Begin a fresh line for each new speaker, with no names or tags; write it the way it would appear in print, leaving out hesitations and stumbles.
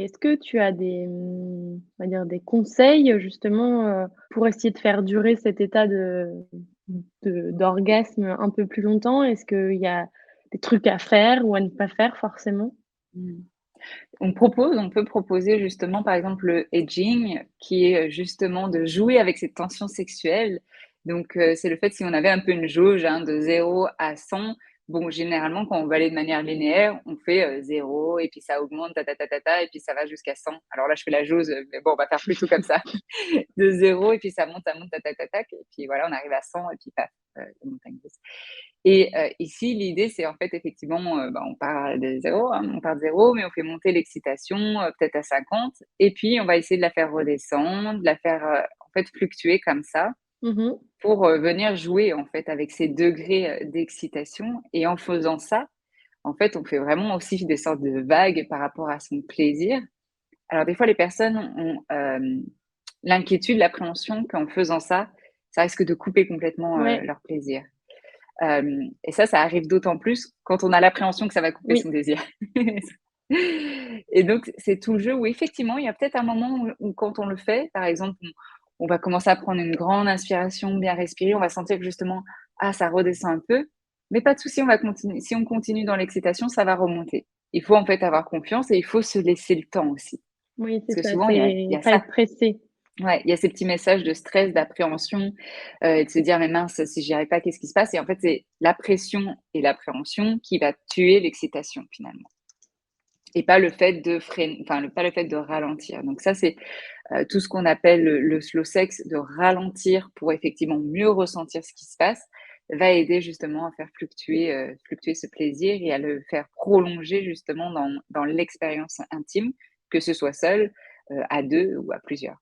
est-ce que tu as des, on va dire des conseils justement, pour essayer de faire durer cet état d'orgasme un peu plus longtemps? Est-ce qu'il y a des trucs à faire ou à ne pas faire forcément?
Mmh. On peut proposer justement, par exemple, le edging qui est, justement de jouer avec cette tension sexuelle. Donc, c'est le fait si on avait un peu une jauge, hein, de 0 à 100. Bon, généralement, quand on va aller de manière linéaire, on fait, 0 et puis ça augmente ta ta ta ta ta et puis ça va jusqu'à 100. Alors là, je fais la jauge, mais bon, on va faire plutôt comme ça. De 0 et puis ça monte, tac, tac, tac, tac et puis voilà, on arrive à 100 et puis paf, la montagne russe. Et ici, l'idée, c'est en fait effectivement, bah, on part de 0, hein, on part de 0, mais on fait monter l'excitation, peut-être à 50 et puis on va essayer de la faire redescendre, de la faire, en fait fluctuer comme ça
Mmh.
pour, venir jouer en fait avec ces degrés, d'excitation et en faisant ça, en fait, on fait vraiment aussi des sortes de vagues par rapport à son plaisir. Alors des fois, les personnes ont, l'inquiétude, l'appréhension qu'en faisant ça, ça risque de couper complètement,
Ouais,
leur plaisir. Et ça arrive d'autant plus quand on a l'appréhension que ça va couper
oui.
son désir. Et donc c'est tout le jeu où effectivement, il y a peut-être un moment où quand on le fait, par exemple, on va commencer à prendre une grande inspiration, bien respirer, on va sentir que justement, ah ça redescend un peu, mais pas de souci, on va continuer. Si on continue dans l'excitation, ça va remonter. Il faut en fait avoir confiance et il faut se laisser le temps aussi.
Oui, c'est
Parce que
ça,
souvent il y
c'est
a
pas
ça.
être pressé.
Ouais, il y a ces petits messages de stress, d'appréhension, et de se dire: «Mais mince, si j'y arrive pas, qu'est-ce qui se passe?» Et en fait, c'est la pression et l'appréhension qui va tuer l'excitation finalement et pas le fait de freiner, enfin, pas le fait de ralentir. Donc ça, c'est, tout ce qu'on appelle le slow sex, de ralentir pour effectivement mieux ressentir ce qui se passe, va aider justement à faire fluctuer ce plaisir et à le faire prolonger justement dans l'expérience intime, que ce soit seul, à 2 ou à plusieurs.